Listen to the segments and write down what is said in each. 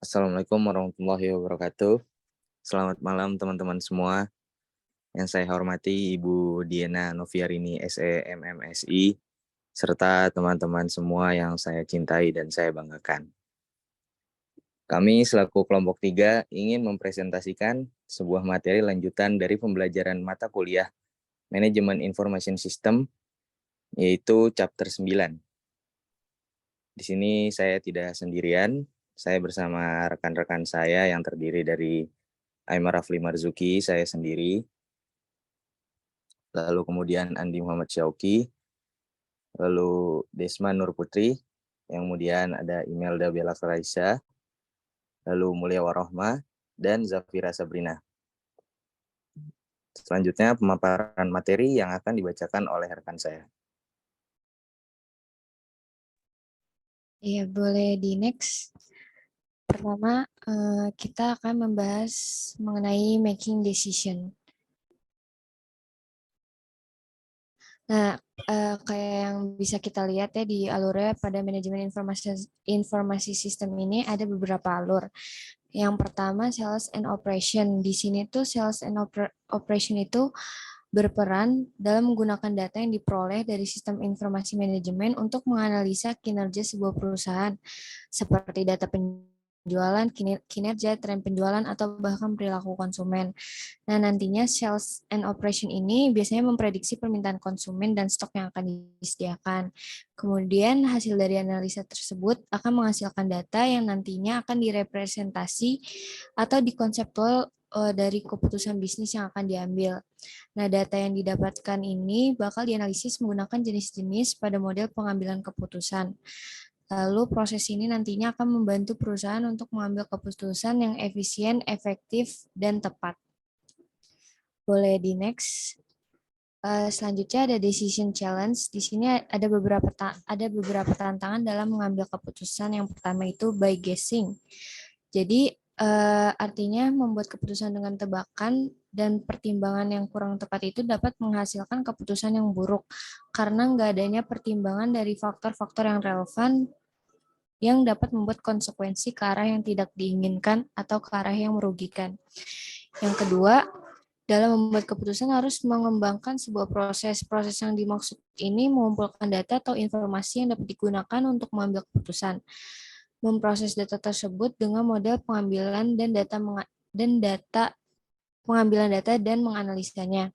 Assalamualaikum warahmatullahi wabarakatuh. Selamat malam teman-teman semua. Yang saya hormati Ibu Diana Noviarini SEMMSI, serta teman-teman semua yang saya cintai dan saya banggakan. Kami selaku kelompok 3 ingin mempresentasikan sebuah materi lanjutan dari pembelajaran mata kuliah Manajemen Information System, yaitu chapter 9. Di sini saya tidak sendirian, saya bersama rekan-rekan saya yang terdiri dari Aimar Rafli Marzuki, saya sendiri, lalu kemudian Andi Muhammad Syauki, lalu Desma Nur Putri, yang kemudian ada Imelda Bella Faraisa, lalu Mulia Warohma, dan Zafira Sabrina. Selanjutnya pemaparan materi yang akan dibacakan oleh rekan saya. Iya, boleh di next. Pertama, kita akan membahas mengenai making decision. Nah, kayak yang bisa kita lihat ya di alurnya pada manajemen informasi sistem ini ada beberapa alur. Yang pertama sales and operation. Di sini tuh sales and operation itu berperan dalam menggunakan data yang diperoleh dari sistem informasi manajemen untuk menganalisa kinerja sebuah perusahaan seperti data penjualan, kinerja, tren penjualan, atau bahkan perilaku konsumen. Nah, nantinya sales and operation ini biasanya memprediksi permintaan konsumen dan stok yang akan disediakan. Kemudian hasil dari analisa tersebut akan menghasilkan data yang nantinya akan direpresentasi atau dikonseptual dari keputusan bisnis yang akan diambil. Nah, data yang didapatkan ini bakal dianalisis menggunakan jenis-jenis pada model pengambilan keputusan. Lalu proses ini nantinya akan membantu perusahaan untuk mengambil keputusan yang efisien, efektif, dan tepat. Boleh di next. Selanjutnya ada decision challenge. Di sini ada beberapa tantangan dalam mengambil keputusan. Yang pertama itu by guessing. Jadi artinya membuat keputusan dengan tebakan dan pertimbangan yang kurang tepat itu dapat menghasilkan keputusan yang buruk karena nggak adanya pertimbangan dari faktor-faktor yang relevan yang dapat membuat konsekuensi ke arah yang tidak diinginkan atau ke arah yang merugikan. Yang kedua, dalam membuat keputusan harus mengembangkan sebuah proses. Proses yang dimaksud ini mengumpulkan data atau informasi yang dapat digunakan untuk mengambil keputusan. Memproses data tersebut dengan model pengambilan dan pengambilan data dan menganalisanya.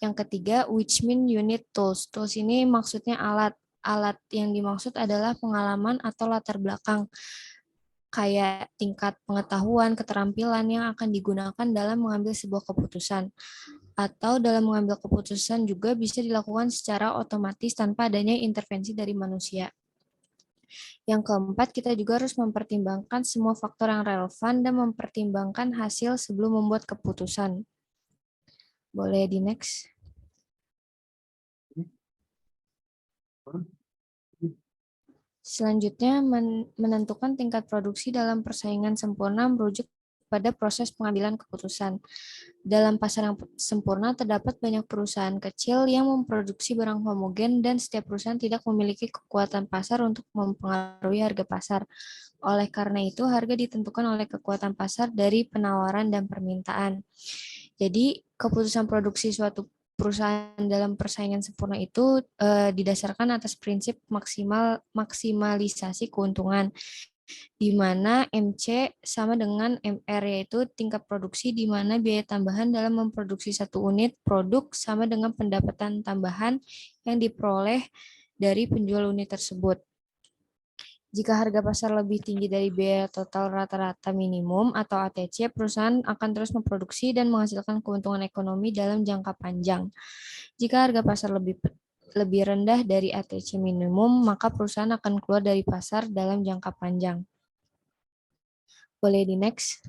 Yang ketiga, which mean unit tools. Tools ini maksudnya alat. Alat yang dimaksud adalah pengalaman atau latar belakang kayak tingkat pengetahuan, keterampilan yang akan digunakan dalam mengambil sebuah keputusan. Atau dalam mengambil keputusan juga bisa dilakukan secara otomatis tanpa adanya intervensi dari manusia. Yang keempat, kita juga harus mempertimbangkan semua faktor yang relevan dan mempertimbangkan hasil sebelum membuat keputusan. Boleh di next. Selanjutnya, menentukan tingkat produksi dalam persaingan sempurna merujuk pada proses pengambilan keputusan. Dalam pasar yang sempurna, terdapat banyak perusahaan kecil yang memproduksi barang homogen dan setiap perusahaan tidak memiliki kekuatan pasar untuk mempengaruhi harga pasar. Oleh karena itu, harga ditentukan oleh kekuatan pasar dari penawaran dan permintaan. Jadi, keputusan produksi suatu perusahaan dalam persaingan sempurna itu didasarkan atas prinsip maksimalisasi keuntungan, di mana MC sama dengan MR, yaitu tingkat produksi di mana biaya tambahan dalam memproduksi satu unit produk sama dengan pendapatan tambahan yang diperoleh dari penjual unit tersebut. Jika harga pasar lebih tinggi dari biaya total rata-rata minimum atau ATC, perusahaan akan terus memproduksi dan menghasilkan keuntungan ekonomi dalam jangka panjang. Jika harga pasar lebih rendah dari ATC minimum, maka perusahaan akan keluar dari pasar dalam jangka panjang. Boleh di next.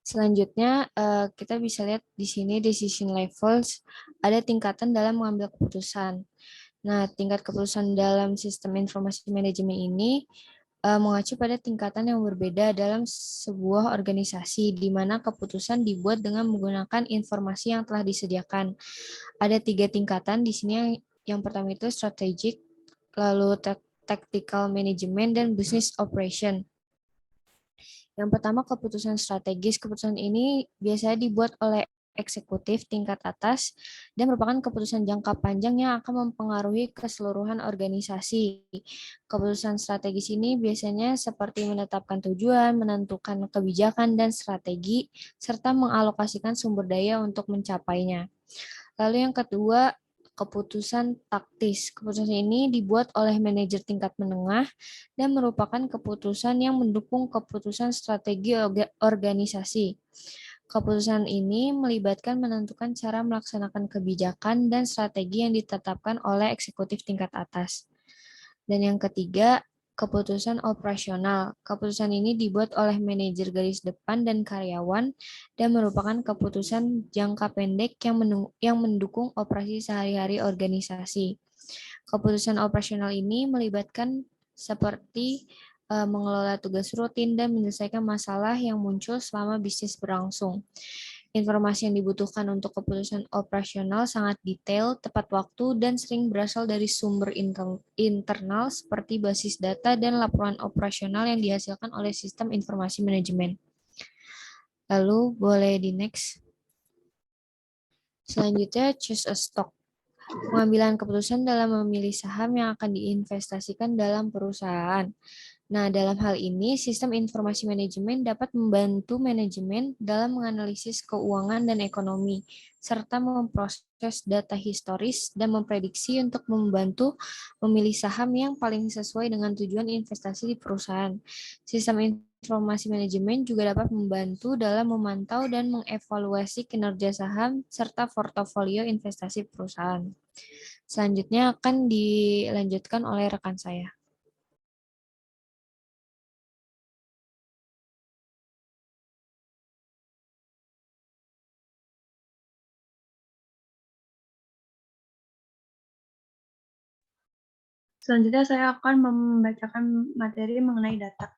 Selanjutnya, kita bisa lihat di sini decision levels, ada tingkatan dalam mengambil keputusan. Nah, tingkat keputusan dalam sistem informasi manajemen ini mengacu pada tingkatan yang berbeda dalam sebuah organisasi, di mana keputusan dibuat dengan menggunakan informasi yang telah disediakan. Ada 3 tingkatan di sini. Yang pertama itu strategic, lalu tactical management, dan business operation. Yang pertama, keputusan strategis. Keputusan ini biasanya dibuat oleh eksekutif tingkat atas dan merupakan keputusan jangka panjang yang akan mempengaruhi keseluruhan organisasi. Keputusan strategis ini biasanya seperti menetapkan tujuan, menentukan kebijakan dan strategi, serta mengalokasikan sumber daya untuk mencapainya. Lalu yang kedua, keputusan taktis. Keputusan ini dibuat oleh manajer tingkat menengah dan merupakan keputusan yang mendukung keputusan strategi organisasi. Keputusan ini melibatkan menentukan cara melaksanakan kebijakan dan strategi yang ditetapkan oleh eksekutif tingkat atas. Dan yang ketiga, keputusan operasional. Keputusan ini dibuat oleh manajer garis depan dan karyawan dan merupakan keputusan jangka pendek yang mendukung operasi sehari-hari organisasi. Keputusan operasional ini melibatkan seperti mengelola tugas rutin dan menyelesaikan masalah yang muncul selama bisnis berlangsung. Informasi yang dibutuhkan untuk keputusan operasional sangat detail, tepat waktu, dan sering berasal dari sumber internal seperti basis data dan laporan operasional yang dihasilkan oleh sistem informasi manajemen. Lalu boleh di next. Selanjutnya, choose a stock. Pengambilan keputusan dalam memilih saham yang akan diinvestasikan dalam perusahaan. Nah, dalam hal ini, sistem informasi manajemen dapat membantu manajemen dalam menganalisis keuangan dan ekonomi, serta memproses data historis dan memprediksi untuk membantu memilih saham yang paling sesuai dengan tujuan investasi di perusahaan. Sistem informasi manajemen juga dapat membantu dalam memantau dan mengevaluasi kinerja saham serta portofolio investasi perusahaan. Selanjutnya akan dilanjutkan oleh rekan saya. Selanjutnya saya akan membacakan materi mengenai data.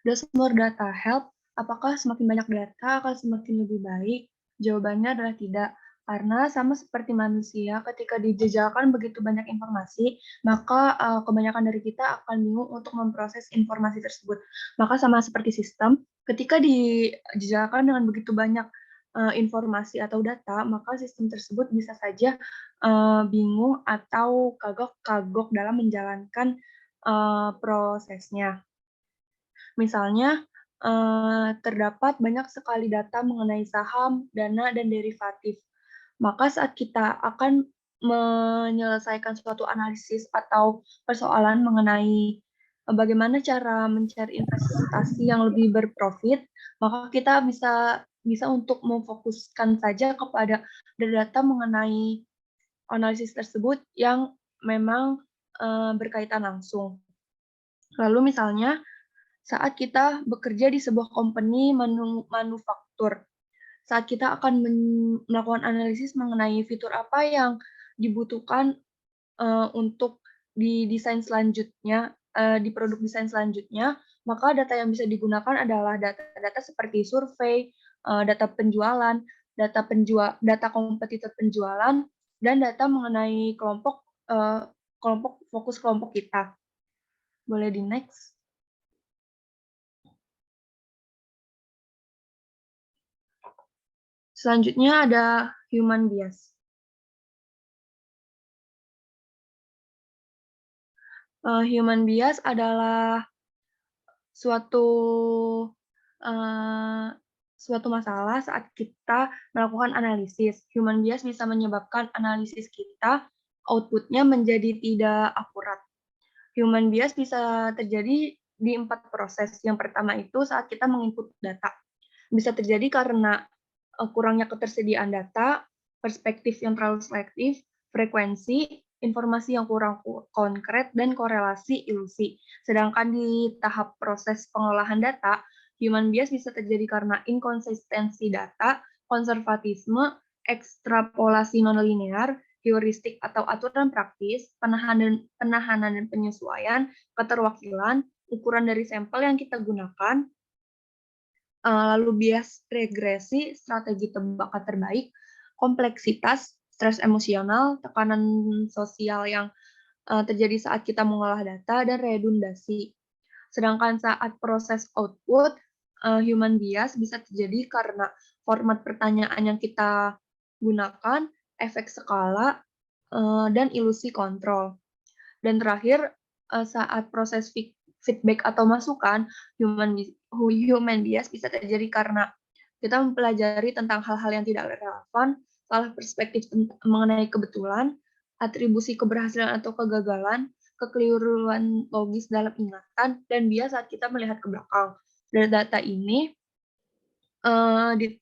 Does more data help? Apakah semakin banyak data akan semakin lebih baik? Jawabannya adalah tidak. Karena sama seperti manusia, ketika dijajalkan begitu banyak informasi, maka kebanyakan dari kita akan bingung untuk memproses informasi tersebut. Maka sama seperti sistem, ketika dijajalkan dengan begitu banyak informasi atau data, maka sistem tersebut bisa saja bingung atau kagok-kagok dalam menjalankan prosesnya. Misalnya, terdapat banyak sekali data mengenai saham, dana, dan derivatif. Maka saat kita akan menyelesaikan suatu analisis atau persoalan mengenai bagaimana cara mencari investasi yang lebih berprofit, maka kita bisa untuk memfokuskan saja kepada data mengenai analisis tersebut yang memang berkaitan langsung. Lalu misalnya, saat kita bekerja di sebuah company manufaktur, saat kita akan melakukan analisis mengenai fitur apa yang dibutuhkan untuk di desain selanjutnya, di produk desain selanjutnya, maka data yang bisa digunakan adalah data-data seperti survei, data penjualan, data kompetitor penjualan, dan data mengenai kelompok fokus kelompok kita. Boleh di next. Selanjutnya ada human bias. Human bias adalah suatu masalah saat kita melakukan analisis. Human bias bisa menyebabkan analisis kita output-nya menjadi tidak akurat. Human bias bisa terjadi di 4 proses. Yang pertama itu saat kita menginput data. Bisa terjadi karena kurangnya ketersediaan data, perspektif yang terlalu selektif, frekuensi, informasi yang kurang konkret, dan korelasi ilusi. Sedangkan di tahap proses pengolahan data, human bias bisa terjadi karena inkonsistensi data, konservatisme, ekstrapolasi nonlinear, heuristik atau aturan praktis, penahanan dan penyesuaian, keterwakilan, ukuran dari sampel yang kita gunakan, lalu bias regresi, strategi tebakan terbaik, kompleksitas, stres emosional, tekanan sosial yang terjadi saat kita mengolah data, dan redundasi. Sedangkan saat proses output, human bias bisa terjadi karena format pertanyaan yang kita gunakan, efek skala, dan ilusi kontrol. Dan terakhir, saat proses feedback atau masukan, human bias bisa terjadi karena kita mempelajari tentang hal-hal yang tidak relevan, salah perspektif mengenai kebetulan, atribusi keberhasilan atau kegagalan, kekeliruan logis dalam ingatan, dan bias saat kita melihat ke belakang. Dari data ini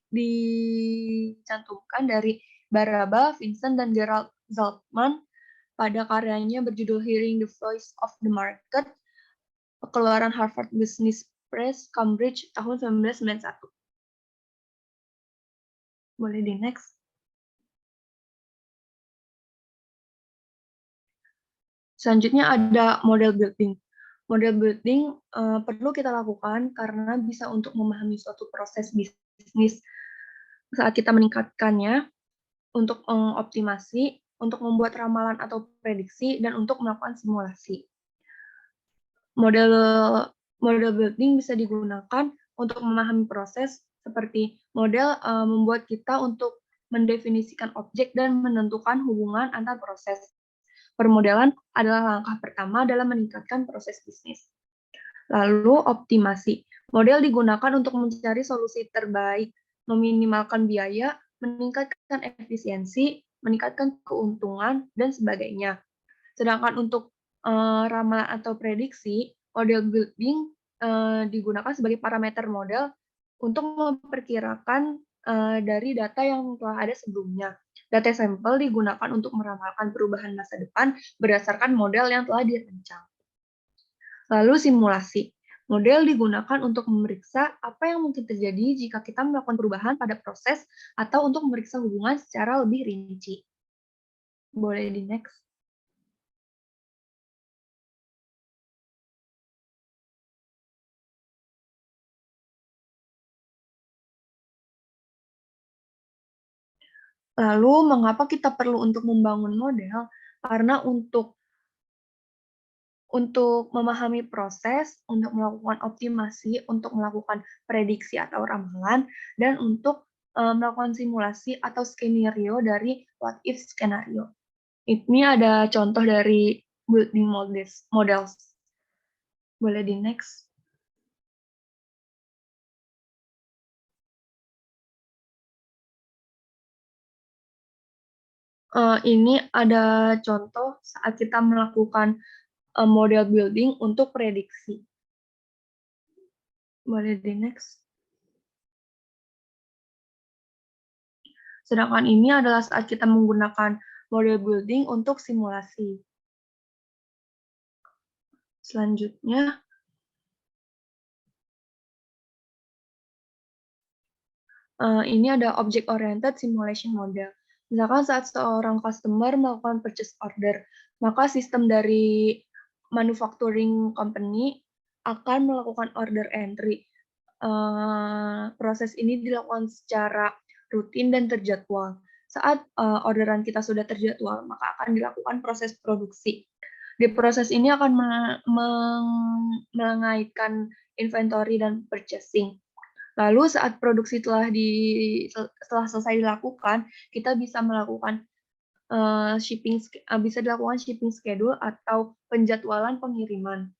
dicantumkan dari Baraba, Vincent, dan Gerald Zaltman pada karyanya berjudul Hearing the Voice of the Market, keluaran Harvard Business Press, Cambridge, tahun 1991. Boleh di next. Selanjutnya ada model building. Model building perlu kita lakukan karena bisa untuk memahami suatu proses bisnis saat kita meningkatkannya, untuk mengoptimasi, untuk membuat ramalan atau prediksi, dan untuk melakukan simulasi. Model building bisa digunakan untuk memahami proses, seperti model membuat kita untuk mendefinisikan objek dan menentukan hubungan antar proses. Permodelan adalah langkah pertama dalam meningkatkan proses bisnis. Lalu optimasi. Model digunakan untuk mencari solusi terbaik, meminimalkan biaya, meningkatkan efisiensi, meningkatkan keuntungan, dan sebagainya. Sedangkan untuk ramalan atau prediksi, model building digunakan sebagai parameter model untuk memperkirakan dari data yang telah ada sebelumnya. Data sampel digunakan untuk meramalkan perubahan masa depan berdasarkan model yang telah dirancang. Lalu simulasi. Model digunakan untuk memeriksa apa yang mungkin terjadi jika kita melakukan perubahan pada proses atau untuk memeriksa hubungan secara lebih rinci. Boleh di next. Lalu, mengapa kita perlu untuk membangun model? Karena untuk memahami proses, untuk melakukan optimasi, untuk melakukan prediksi atau ramalan, dan untuk melakukan simulasi atau skenario dari what if skenario. Ini ada contoh dari building models. Boleh di next. Ini ada contoh saat kita melakukan model building untuk prediksi. Boleh di next. Sedangkan ini adalah saat kita menggunakan model building untuk simulasi. Selanjutnya, ini ada object-oriented simulation model. Misalkan saat seorang customer melakukan purchase order, maka sistem dari manufacturing company akan melakukan order entry. Proses ini dilakukan secara rutin dan terjadwal. Saat orderan kita sudah terjadwal, maka akan dilakukan proses produksi. Di proses ini akan mengaitkan inventory dan purchasing. Lalu saat produksi setelah selesai dilakukan, kita bisa melakukan bisa dilakukan shipping schedule atau penjadwalan pengiriman.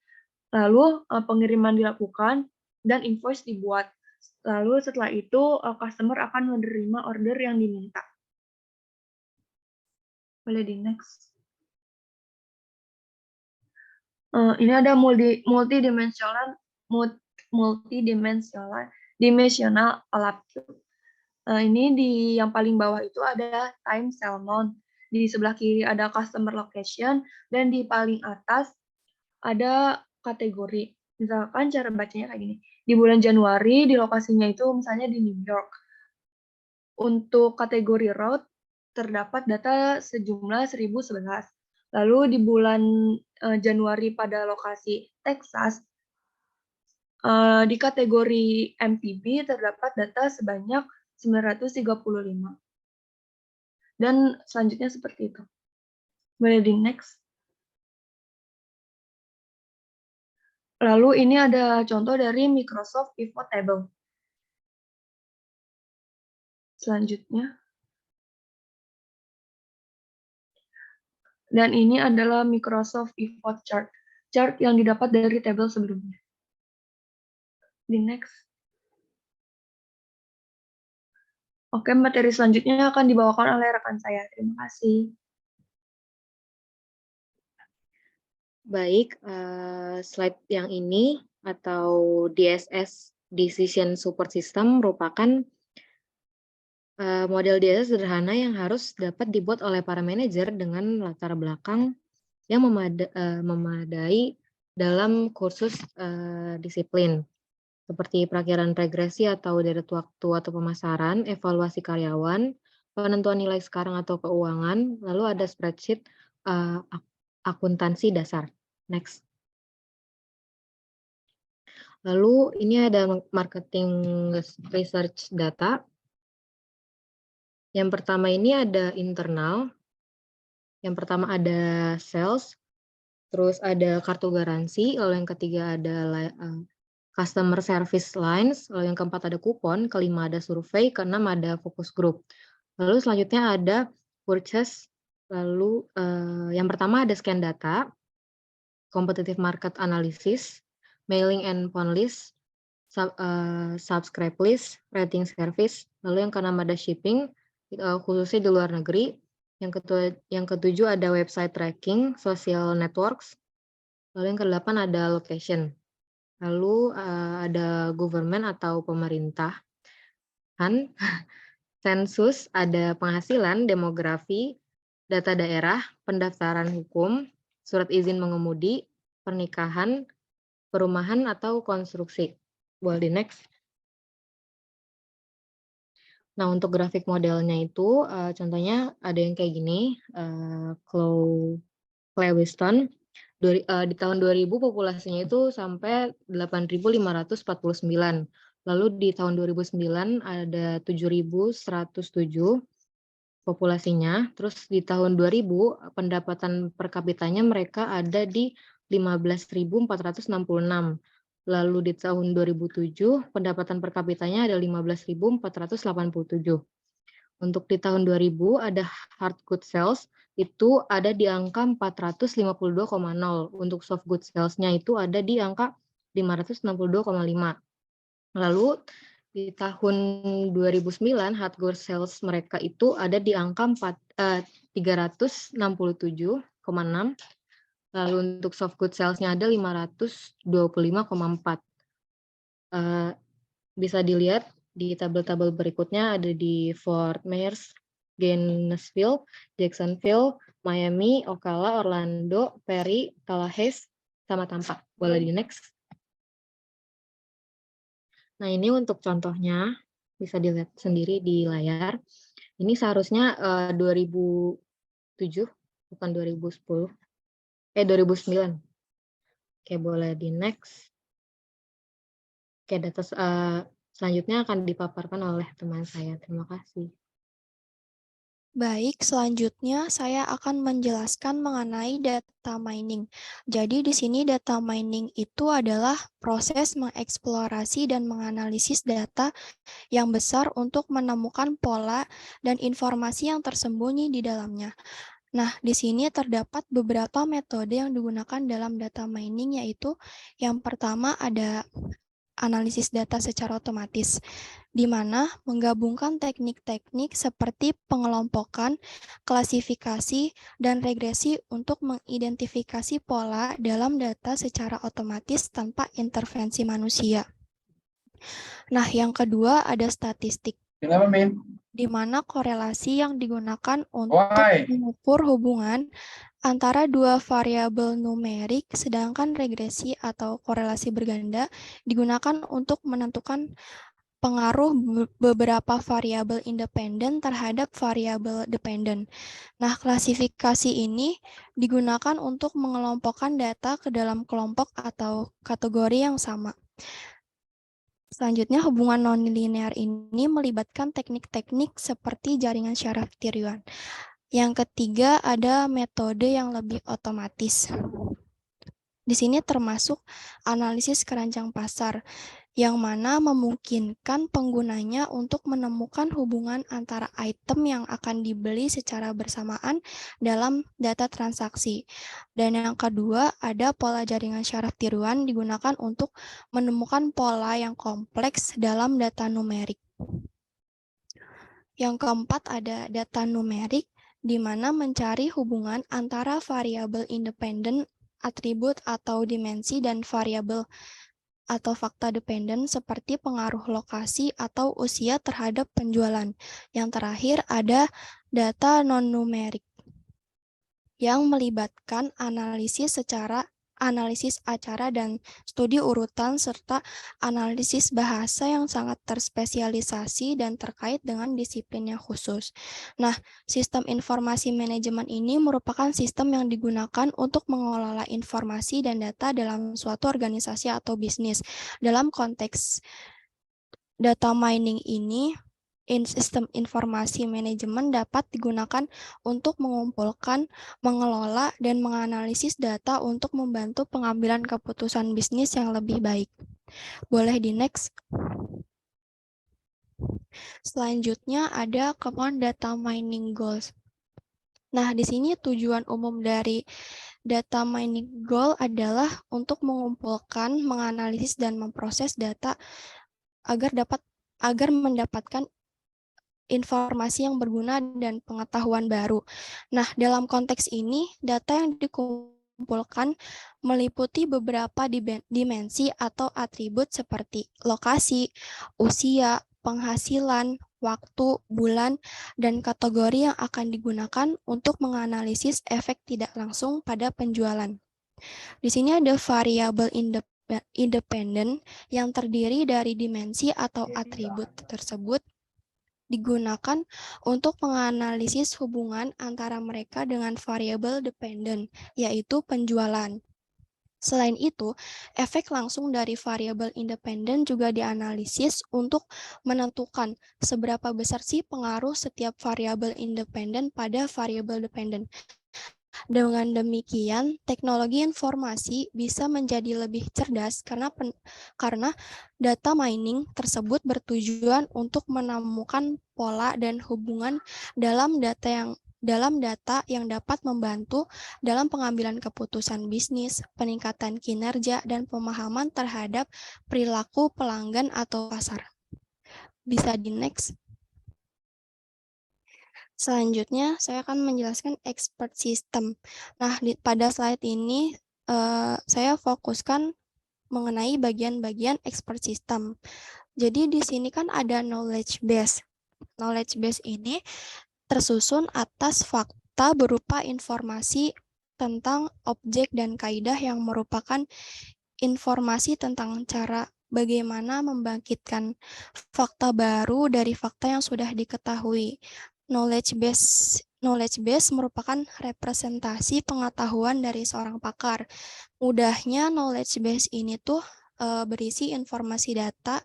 Lalu pengiriman dilakukan dan invoice dibuat. Lalu setelah itu customer akan menerima order yang diminta. Boleh di next. Ini ada multidimensional alat. Ini di yang paling bawah itu ada time salmon. Di sebelah kiri ada customer location, dan di paling atas ada kategori. Misalkan cara bacanya kayak gini. Di bulan Januari, di lokasinya itu misalnya di New York. Untuk kategori route, terdapat data sejumlah 1011. Lalu di bulan Januari pada lokasi Texas, di kategori MPB terdapat data sebanyak 935. Dan selanjutnya seperti itu. Boleh di next. Lalu ini ada contoh dari Microsoft Pivot Table. Selanjutnya. Dan ini adalah Microsoft Pivot Chart. Chart yang didapat dari tabel sebelumnya. Di next. Oke, materi selanjutnya akan dibawakan oleh rekan saya. Terima kasih. Baik, slide yang ini atau DSS Decision Support System merupakan model DSS sederhana yang harus dapat dibuat oleh para manajer dengan latar belakang yang memadai dalam kursus disiplin, seperti perakhiran regresi atau deret waktu atau pemasaran, evaluasi karyawan, penentuan nilai sekarang atau keuangan, lalu ada spreadsheet akuntansi dasar. Next. Lalu ini ada marketing research data. Yang pertama ini ada internal. Yang pertama ada sales, terus ada kartu garansi, lalu yang ketiga ada customer service lines, lalu yang keempat ada kupon, kelima ada survei, keenam ada focus group. Lalu selanjutnya ada purchase, lalu yang pertama ada scan data, competitive market analysis, mailing and phone list, subscribe list, rating service, lalu yang keenam ada shipping, khususnya di luar negeri. Yang ketujuh ada website tracking, social networks, lalu yang kedelapan ada location. Lalu ada government atau pemerintahan, sensus, ada penghasilan, demografi, data daerah, pendaftaran hukum, surat izin mengemudi, pernikahan, perumahan atau konstruksi. Boleh di next. Nah, untuk grafik modelnya itu, contohnya ada yang kayak gini, Clewiston, di tahun 2000 populasinya itu sampai 8.549. Lalu di tahun 2009 ada 7.107 populasinya. Terus di tahun 2000 pendapatan per kapitanya mereka ada di 15.466. Lalu di tahun 2007 pendapatan per kapitanya ada 15.487. Untuk di tahun 2000 ada hard good sales itu ada di angka 452,0. Untuk soft good sales-nya itu ada di angka 562,5. Lalu di tahun 2009 hard good sales mereka itu ada di angka 367,6. Lalu untuk soft good sales-nya ada 525,4. Bisa dilihat di tabel-tabel berikutnya ada di Fort Myers, Gainesville, Jacksonville, Miami, Ocala, Orlando, Perry, Tallahassee, sama Tampa. Boleh di next. Nah, ini untuk contohnya bisa dilihat sendiri di layar. Ini seharusnya 2007, bukan 2010. 2009. Oke, boleh di next. Oke, data selanjutnya akan dipaparkan oleh teman saya. Terima kasih. Baik, selanjutnya saya akan menjelaskan mengenai data mining. Jadi di sini data mining itu adalah proses mengeksplorasi dan menganalisis data yang besar untuk menemukan pola dan informasi yang tersembunyi di dalamnya. Nah, di sini terdapat beberapa metode yang digunakan dalam data mining, yaitu yang pertama ada analisis data secara otomatis, di mana menggabungkan teknik-teknik seperti pengelompokan, klasifikasi, dan regresi untuk mengidentifikasi pola dalam data secara otomatis tanpa intervensi manusia. Nah, yang kedua ada statistik, di mana korelasi yang digunakan untuk mengukur hubungan antara dua variabel numerik, sedangkan regresi atau korelasi berganda digunakan untuk menentukan pengaruh beberapa variabel independen terhadap variabel dependen. Nah, klasifikasi ini digunakan untuk mengelompokkan data ke dalam kelompok atau kategori yang sama. Selanjutnya, hubungan nonlinear ini melibatkan teknik-teknik seperti jaringan syaraf tiruan. Yang ketiga ada metode yang lebih otomatis. Di sini termasuk analisis keranjang pasar, yang mana memungkinkan penggunanya untuk menemukan hubungan antara item yang akan dibeli secara bersamaan dalam data transaksi. Dan yang kedua, ada pola jaringan syaraf tiruan digunakan untuk menemukan pola yang kompleks dalam data numerik. Yang keempat ada data numerik, di mana mencari hubungan antara variabel independen, atribut atau dimensi, dan variabel atau fakta dependen seperti pengaruh lokasi atau usia terhadap penjualan. Yang terakhir ada data non-numerik yang melibatkan analisis acara dan studi urutan serta analisis bahasa yang sangat terspesialisasi dan terkait dengan disiplin yang khusus. Nah, sistem informasi manajemen ini merupakan sistem yang digunakan untuk mengelola informasi dan data dalam suatu organisasi atau bisnis. Dalam konteks data mining ini, sistem informasi manajemen dapat digunakan untuk mengumpulkan, mengelola, dan menganalisis data untuk membantu pengambilan keputusan bisnis yang lebih baik. Boleh di next. Selanjutnya ada common data mining goals. Nah, di sini tujuan umum dari data mining goal adalah untuk mengumpulkan, menganalisis, dan memproses data agar mendapatkan informasi yang berguna dan pengetahuan baru. Nah, dalam konteks ini, data yang dikumpulkan meliputi beberapa dimensi atau atribut seperti lokasi, usia, penghasilan, waktu, bulan, dan kategori yang akan digunakan untuk menganalisis efek tidak langsung pada penjualan. Di sini ada variabel independen yang terdiri dari dimensi atau atribut tersebut digunakan untuk menganalisis hubungan antara mereka dengan variabel dependen, yaitu penjualan. Selain itu, efek langsung dari variabel independen juga dianalisis untuk menentukan seberapa besar sih pengaruh setiap variabel independen pada variabel dependen. Dengan demikian, teknologi informasi bisa menjadi lebih cerdas karena data mining tersebut bertujuan untuk menemukan pola dan hubungan dalam data yang dapat membantu dalam pengambilan keputusan bisnis, peningkatan kinerja, dan pemahaman terhadap perilaku pelanggan atau pasar. Bisa di next. Selanjutnya, saya akan menjelaskan expert system. Nah, pada slide ini, saya fokuskan mengenai bagian-bagian expert system. Jadi, di sini kan ada knowledge base. Knowledge base ini tersusun atas fakta berupa informasi tentang objek dan kaidah yang merupakan informasi tentang cara bagaimana membangkitkan fakta baru dari fakta yang sudah diketahui. Knowledge base merupakan representasi pengetahuan dari seorang pakar. Mudahnya knowledge base ini tuh berisi informasi data,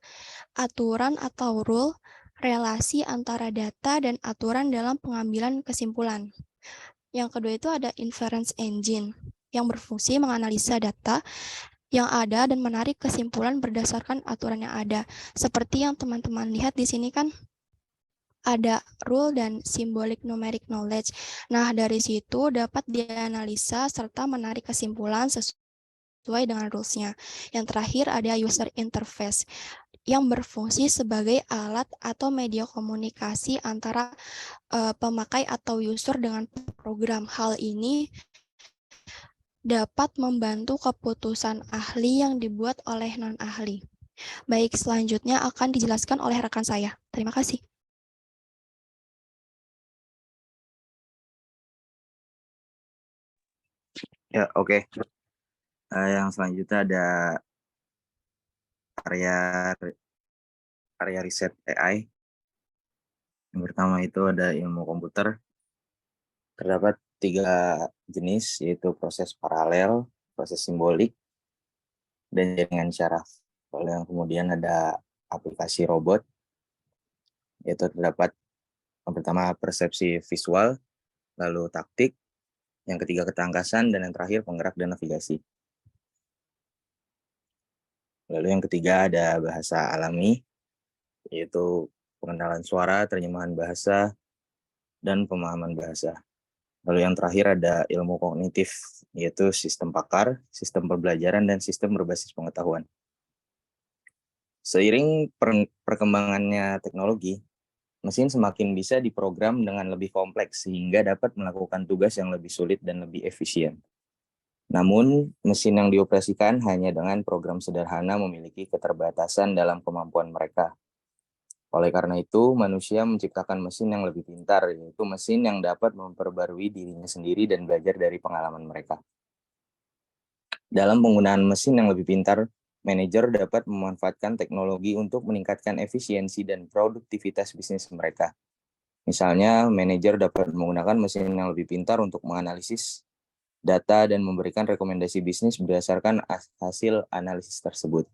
aturan atau rule, relasi antara data dan aturan dalam pengambilan kesimpulan. Yang kedua itu ada inference engine yang berfungsi menganalisa data yang ada dan menarik kesimpulan berdasarkan aturan yang ada. Seperti yang teman-teman lihat di sini kan ada rule dan symbolic numeric knowledge. Nah, dari situ dapat dianalisa serta menarik kesimpulan sesuai dengan rules-nya. Yang terakhir ada user interface yang berfungsi sebagai alat atau media komunikasi antara pemakai atau user dengan program. Hal ini dapat membantu keputusan ahli yang dibuat oleh non-ahli. Baik, selanjutnya akan dijelaskan oleh rekan saya. Terima kasih. Ya, oke. Yang selanjutnya ada area riset AI. Yang pertama itu ada ilmu komputer. Terdapat 3 jenis, yaitu proses paralel, proses simbolik, dan jaringan syaraf. Lalu yang kemudian ada aplikasi robot, yaitu terdapat yang pertama persepsi visual, lalu taktik, yang ketiga ketangkasan, dan yang terakhir penggerak dan navigasi. Lalu yang ketiga ada bahasa alami, yaitu pengenalan suara, terjemahan bahasa, dan pemahaman bahasa. Lalu yang terakhir ada ilmu kognitif, yaitu sistem pakar, sistem pembelajaran, dan sistem berbasis pengetahuan. Seiring perkembangannya teknologi, mesin semakin bisa diprogram dengan lebih kompleks sehingga dapat melakukan tugas yang lebih sulit dan lebih efisien. Namun, mesin yang dioperasikan hanya dengan program sederhana memiliki keterbatasan dalam kemampuan mereka. Oleh karena itu, manusia menciptakan mesin yang lebih pintar, yaitu mesin yang dapat memperbarui dirinya sendiri dan belajar dari pengalaman mereka. Dalam penggunaan mesin yang lebih pintar, manajer dapat memanfaatkan teknologi untuk meningkatkan efisiensi dan produktivitas bisnis mereka. Misalnya, manajer dapat menggunakan mesin yang lebih pintar untuk menganalisis data dan memberikan rekomendasi bisnis berdasarkan hasil analisis tersebut.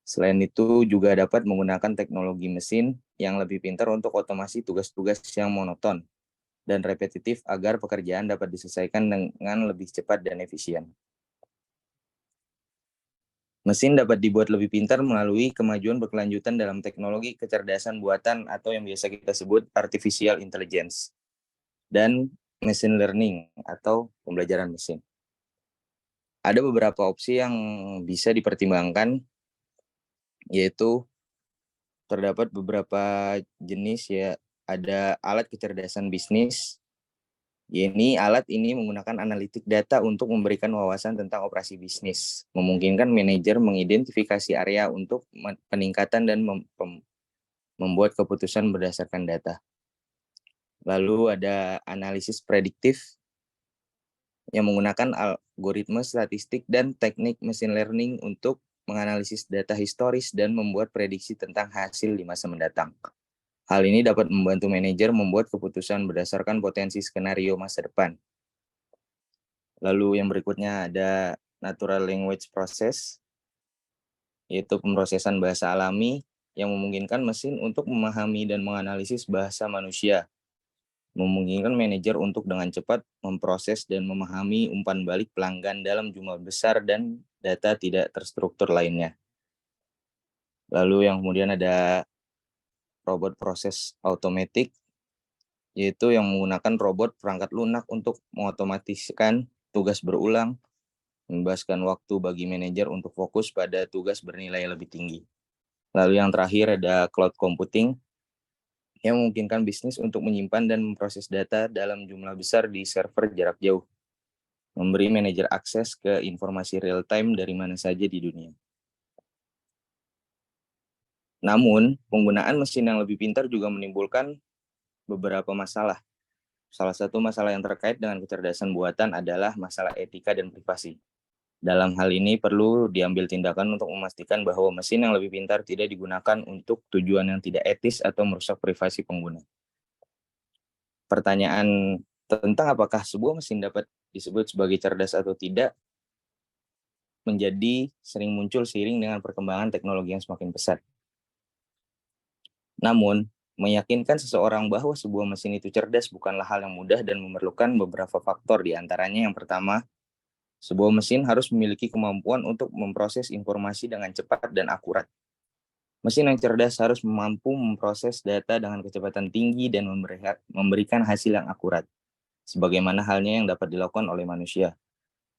Selain itu, juga dapat menggunakan teknologi mesin yang lebih pintar untuk otomasi tugas-tugas yang monoton dan repetitif agar pekerjaan dapat diselesaikan dengan lebih cepat dan efisien. Mesin dapat dibuat lebih pintar melalui kemajuan berkelanjutan dalam teknologi kecerdasan buatan atau yang biasa kita sebut artificial intelligence dan machine learning atau pembelajaran mesin. Ada beberapa opsi yang bisa dipertimbangkan, yaitu terdapat beberapa jenis ya. Ada alat kecerdasan bisnis. Alat ini menggunakan analitik data untuk memberikan wawasan tentang operasi bisnis, memungkinkan manajer mengidentifikasi area untuk peningkatan dan membuat keputusan berdasarkan data. Lalu ada analisis prediktif yang menggunakan algoritma statistik dan teknik machine learning untuk menganalisis data historis dan membuat prediksi tentang hasil di masa mendatang. Hal ini dapat membantu manajer membuat keputusan berdasarkan potensi skenario masa depan. Lalu yang berikutnya ada natural language process, yaitu pemrosesan bahasa alami yang memungkinkan mesin untuk memahami dan menganalisis bahasa manusia, memungkinkan manajer untuk dengan cepat memproses dan memahami umpan balik pelanggan dalam jumlah besar dan data tidak terstruktur lainnya. Lalu yang kemudian ada robot proses automatic, yaitu yang menggunakan robot perangkat lunak untuk mengotomatiskan tugas berulang, membebaskan waktu bagi manajer untuk fokus pada tugas bernilai lebih tinggi. Lalu yang terakhir ada cloud computing, yang memungkinkan bisnis untuk menyimpan dan memproses data dalam jumlah besar di server jarak jauh, memberi manajer akses ke informasi real time dari mana saja di dunia. Namun, penggunaan mesin yang lebih pintar juga menimbulkan beberapa masalah. Salah satu masalah yang terkait dengan kecerdasan buatan adalah masalah etika dan privasi. Dalam hal ini perlu diambil tindakan untuk memastikan bahwa mesin yang lebih pintar tidak digunakan untuk tujuan yang tidak etis atau merusak privasi pengguna. Pertanyaan tentang apakah sebuah mesin dapat disebut sebagai cerdas atau tidak menjadi sering muncul seiring dengan perkembangan teknologi yang semakin pesat. Namun, meyakinkan seseorang bahwa sebuah mesin itu cerdas bukanlah hal yang mudah dan memerlukan beberapa faktor, di antaranya yang pertama, sebuah mesin harus memiliki kemampuan untuk memproses informasi dengan cepat dan akurat. Mesin yang cerdas harus mampu memproses data dengan kecepatan tinggi dan memberikan hasil yang akurat, sebagaimana halnya yang dapat dilakukan oleh manusia.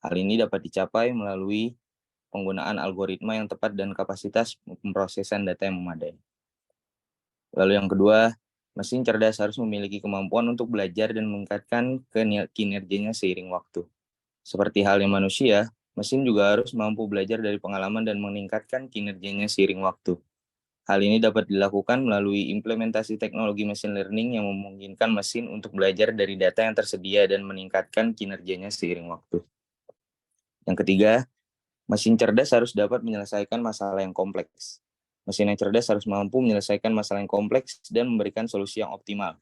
Hal ini dapat dicapai melalui penggunaan algoritma yang tepat dan kapasitas pemrosesan data yang memadai. Lalu yang kedua, mesin cerdas harus memiliki kemampuan untuk belajar dan meningkatkan kinerjanya seiring waktu. Seperti halnya manusia, mesin juga harus mampu belajar dari pengalaman dan meningkatkan kinerjanya seiring waktu. Hal ini dapat dilakukan melalui implementasi teknologi machine learning yang memungkinkan mesin untuk belajar dari data yang tersedia dan meningkatkan kinerjanya seiring waktu. Yang ketiga, mesin cerdas harus dapat menyelesaikan masalah yang kompleks. Mesin yang cerdas harus mampu menyelesaikan masalah yang kompleks dan memberikan solusi yang optimal.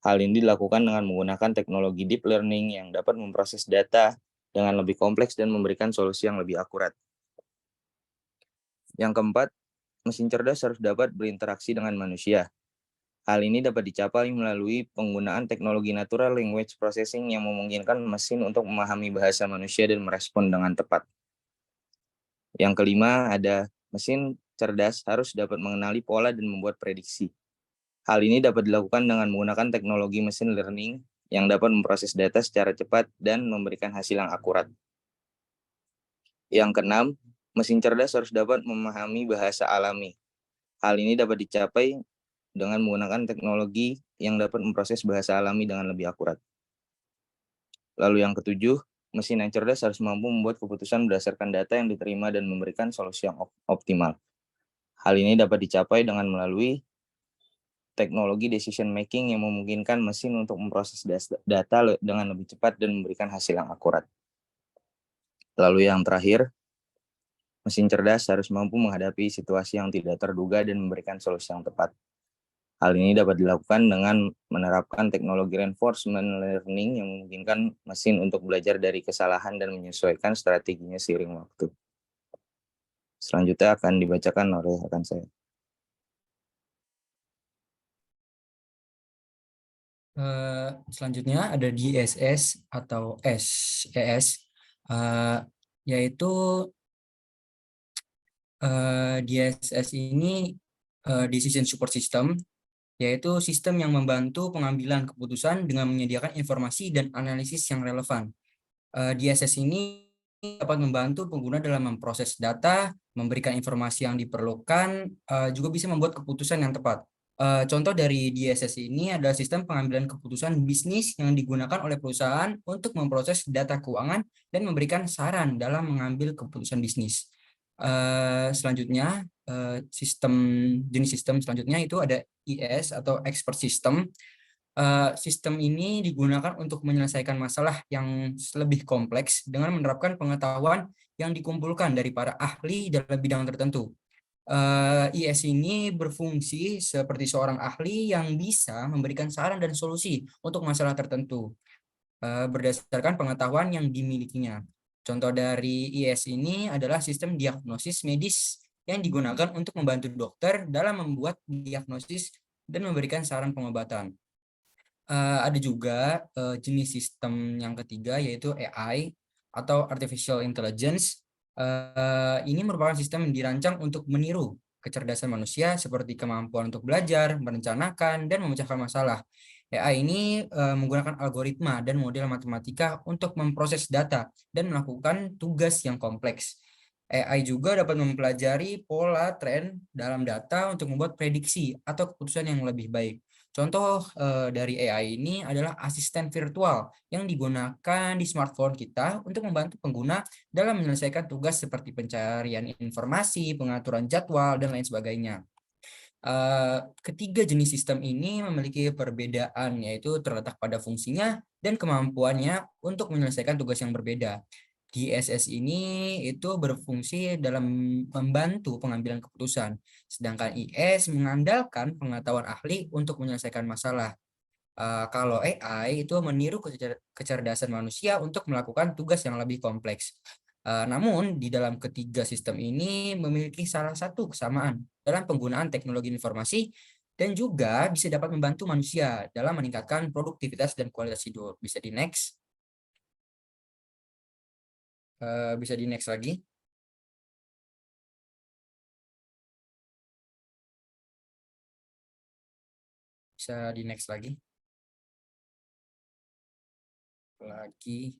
Hal ini dilakukan dengan menggunakan teknologi deep learning yang dapat memproses data dengan lebih kompleks dan memberikan solusi yang lebih akurat. Yang keempat, mesin cerdas harus dapat berinteraksi dengan manusia. Hal ini dapat dicapai melalui penggunaan teknologi natural language processing yang memungkinkan mesin untuk memahami bahasa manusia dan merespon dengan tepat. Yang kelima, ada mesin cerdas harus dapat mengenali pola dan membuat prediksi. Hal ini dapat dilakukan dengan menggunakan teknologi machine learning yang dapat memproses data secara cepat dan memberikan hasil yang akurat. Yang keenam, mesin cerdas harus dapat memahami bahasa alami. Hal ini dapat dicapai dengan menggunakan teknologi yang dapat memproses bahasa alami dengan lebih akurat. Lalu yang ketujuh, mesin yang cerdas harus mampu membuat keputusan berdasarkan data yang diterima dan memberikan solusi yang optimal. Hal ini dapat dicapai dengan melalui teknologi decision making yang memungkinkan mesin untuk memproses data dengan lebih cepat dan memberikan hasil yang akurat. Lalu yang terakhir, mesin cerdas harus mampu menghadapi situasi yang tidak terduga dan memberikan solusi yang tepat. Hal ini dapat dilakukan dengan menerapkan teknologi reinforcement learning yang memungkinkan mesin untuk belajar dari kesalahan dan menyesuaikan strateginya seiring waktu. Selanjutnya akan dibacakan oleh rekan saya. Selanjutnya ada DSS atau SES, yaitu DSS ini Decision Support System, yaitu sistem yang membantu pengambilan keputusan dengan menyediakan informasi dan analisis yang relevan. DSS ini dapat membantu pengguna dalam memproses data, memberikan informasi yang diperlukan, juga bisa membuat keputusan yang tepat. Contoh dari DSS ini adalah sistem pengambilan keputusan bisnis yang digunakan oleh perusahaan untuk memproses data keuangan dan memberikan saran dalam mengambil keputusan bisnis. Selanjutnya, jenis sistem selanjutnya itu ada IS atau Expert System. Sistem ini digunakan untuk menyelesaikan masalah yang lebih kompleks dengan menerapkan pengetahuan yang dikumpulkan dari para ahli dalam bidang tertentu. IS ini berfungsi seperti seorang ahli yang bisa memberikan saran dan solusi untuk masalah tertentu berdasarkan pengetahuan yang dimilikinya. Contoh dari IS ini adalah sistem diagnosis medis yang digunakan untuk membantu dokter dalam membuat diagnosis dan memberikan saran pengobatan. Ada juga jenis sistem yang ketiga, yaitu AI atau Artificial Intelligence. Ini merupakan sistem yang dirancang untuk meniru kecerdasan manusia seperti kemampuan untuk belajar, merencanakan, dan memecahkan masalah. AI ini menggunakan algoritma dan model matematika untuk memproses data dan melakukan tugas yang kompleks. AI juga dapat mempelajari pola tren dalam data untuk membuat prediksi atau keputusan yang lebih baik. Contoh dari AI ini adalah asisten virtual yang digunakan di smartphone kita untuk membantu pengguna dalam menyelesaikan tugas seperti pencarian informasi, pengaturan jadwal, dan lain sebagainya. Ketiga jenis sistem ini memiliki perbedaan, yaitu terletak pada fungsinya dan kemampuannya untuk menyelesaikan tugas yang berbeda. DSS ini itu berfungsi dalam membantu pengambilan keputusan, sedangkan IS mengandalkan pengetahuan ahli untuk menyelesaikan masalah. Kalau AI itu meniru kecerdasan manusia untuk melakukan tugas yang lebih kompleks. Namun di dalam ketiga sistem ini memiliki salah satu kesamaan dalam penggunaan teknologi informasi dan juga bisa dapat membantu manusia dalam meningkatkan produktivitas dan kualitas hidup. Bisa di next. Bisa di next lagi. Bisa di next lagi. Lagi.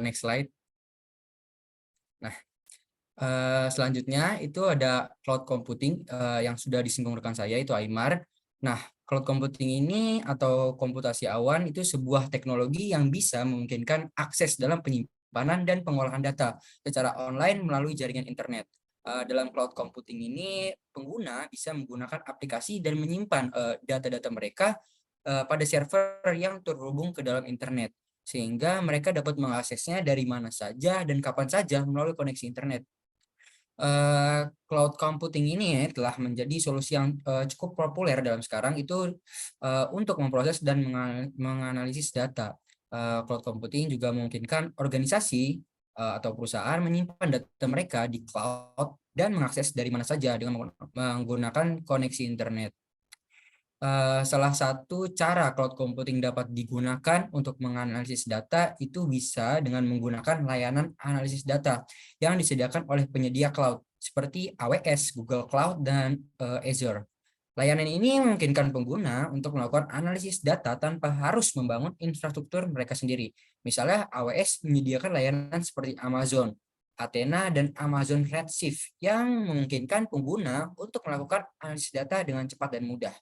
Next slide. Nah, selanjutnya itu ada cloud computing yang sudah disinggung rekan saya, itu Aymar. Nah, cloud computing ini atau komputasi awan itu sebuah teknologi yang bisa memungkinkan akses dalam penyimpanan dan pengolahan data secara online melalui jaringan internet. Dalam cloud computing ini, pengguna bisa menggunakan aplikasi dan menyimpan data-data mereka pada server yang terhubung ke dalam internet, sehingga mereka dapat mengaksesnya dari mana saja dan kapan saja melalui koneksi internet. Cloud computing ini telah menjadi solusi yang cukup populer dalam sekarang itu untuk memproses dan menganalisis data. Cloud computing juga memungkinkan organisasi atau perusahaan menyimpan data mereka di cloud dan mengakses dari mana saja dengan menggunakan koneksi internet. Salah satu cara cloud computing dapat digunakan untuk menganalisis data itu bisa dengan menggunakan layanan analisis data yang disediakan oleh penyedia cloud seperti AWS, Google Cloud, dan Azure. Layanan ini memungkinkan pengguna untuk melakukan analisis data tanpa harus membangun infrastruktur mereka sendiri. Misalnya AWS menyediakan layanan seperti Amazon Athena, dan Amazon Redshift yang memungkinkan pengguna untuk melakukan analisis data dengan cepat dan mudah.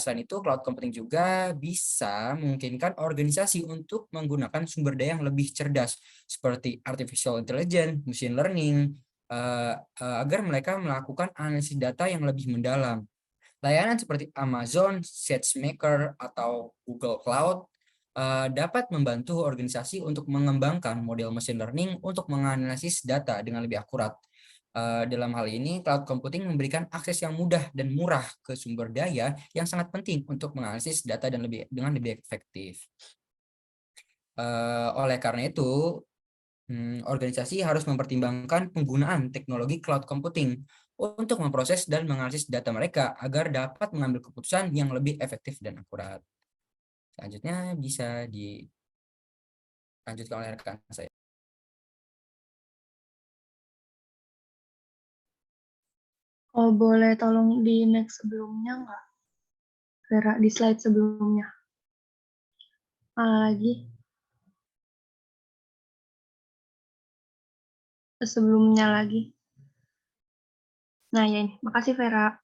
Selain itu, cloud computing juga bisa memungkinkan organisasi untuk menggunakan sumber daya yang lebih cerdas, seperti artificial intelligence, machine learning, agar mereka melakukan analisis data yang lebih mendalam. Layanan seperti Amazon SageMaker atau Google Cloud dapat membantu organisasi untuk mengembangkan model machine learning untuk menganalisis data dengan lebih akurat. Dalam hal ini, cloud computing memberikan akses yang mudah dan murah ke sumber daya yang sangat penting untuk menganalisis data dengan lebih efektif. Oleh karena itu, organisasi harus mempertimbangkan penggunaan teknologi cloud computing untuk memproses dan menganalisis data mereka agar dapat mengambil keputusan yang lebih efektif dan akurat. Selanjutnya bisa dilanjutkan oleh rekan saya. Oh, boleh tolong di next sebelumnya nggak? Vera, di slide sebelumnya. Lagi. Sebelumnya lagi. Nah, ya ini. Makasih, Vera.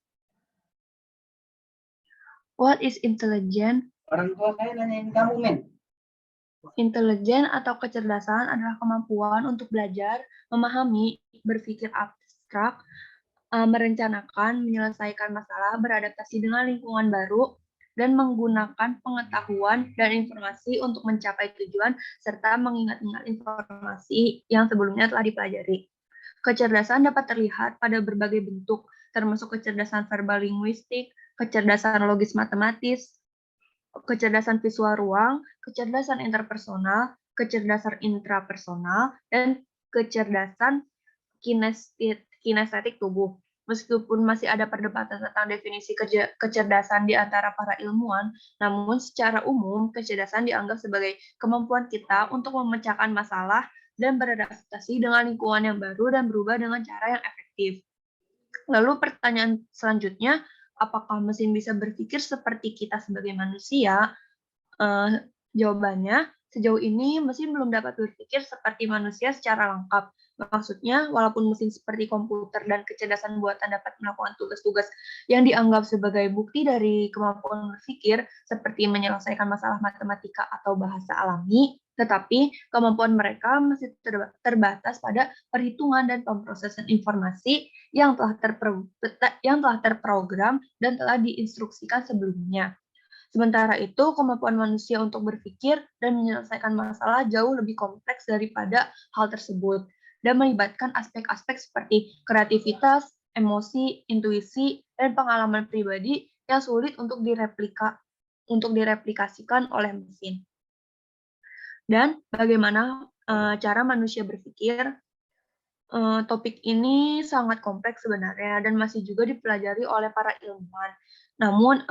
What is intelligence? Orang tua saya nanyain kamu, men. Intelijen atau kecerdasan adalah kemampuan untuk belajar, memahami, berpikir abstrak, merencanakan, menyelesaikan masalah, beradaptasi dengan lingkungan baru, dan menggunakan pengetahuan dan informasi untuk mencapai tujuan, serta mengingat-ingat informasi yang sebelumnya telah dipelajari. Kecerdasan dapat terlihat pada berbagai bentuk, termasuk kecerdasan verbal linguistik, kecerdasan logis matematis, kecerdasan visual ruang, kecerdasan interpersonal, kecerdasan intrapersonal, dan kecerdasan kinestetik tubuh. Meskipun masih ada perdebatan tentang definisi kecerdasan di antara para ilmuwan, namun secara umum kecerdasan dianggap sebagai kemampuan kita untuk memecahkan masalah dan beradaptasi dengan lingkungan yang baru dan berubah dengan cara yang efektif. Lalu pertanyaan selanjutnya, apakah mesin bisa berpikir seperti kita sebagai manusia? Jawabannya, sejauh ini mesin belum dapat berpikir seperti manusia secara lengkap. Maksudnya, walaupun mesin seperti komputer dan kecerdasan buatan dapat melakukan tugas-tugas yang dianggap sebagai bukti dari kemampuan berpikir, seperti menyelesaikan masalah matematika atau bahasa alami, tetapi kemampuan mereka masih terbatas pada perhitungan dan pemrosesan informasi yang telah terprogram dan telah diinstruksikan sebelumnya. Sementara itu, kemampuan manusia untuk berpikir dan menyelesaikan masalah jauh lebih kompleks daripada hal tersebut dan melibatkan aspek-aspek seperti kreativitas, emosi, intuisi, dan pengalaman pribadi yang sulit untuk direplikasikan oleh mesin. Dan bagaimana cara manusia berpikir? Topik ini sangat kompleks sebenarnya dan masih juga dipelajari oleh para ilmuwan. Namun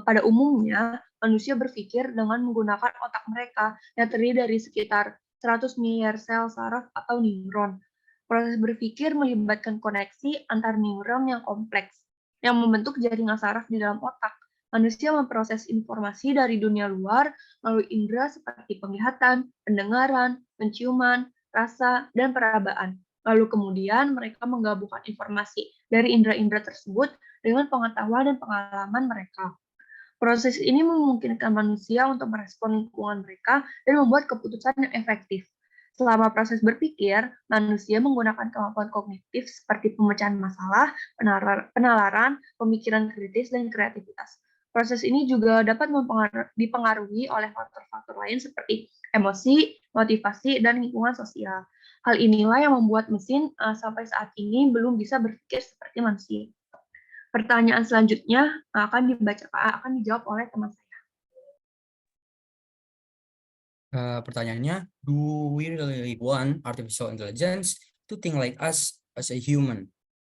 pada umumnya manusia berpikir dengan menggunakan otak mereka yang terdiri dari sekitar 100 miliar sel saraf atau neuron. Proses berpikir melibatkan koneksi antar neuron yang kompleks yang membentuk jaringan saraf di dalam otak. Manusia memproses informasi dari dunia luar melalui indera seperti penglihatan, pendengaran, penciuman, rasa, dan perabaan. Lalu kemudian mereka menggabungkan informasi dari indera-indera tersebut dengan pengetahuan dan pengalaman mereka. Proses ini memungkinkan manusia untuk merespon lingkungan mereka dan membuat keputusan yang efektif. Selama proses berpikir, manusia menggunakan kemampuan kognitif seperti pemecahan masalah, penalaran, pemikiran kritis, dan kreativitas. Proses ini juga dapat dipengaruhi oleh faktor-faktor lain seperti emosi, motivasi, dan lingkungan sosial. Hal inilah yang membuat mesin sampai saat ini belum bisa berpikir seperti manusia. Pertanyaan selanjutnya akan dijawab oleh teman saya. Pertanyaannya, do we really want artificial intelligence to think like us as a human?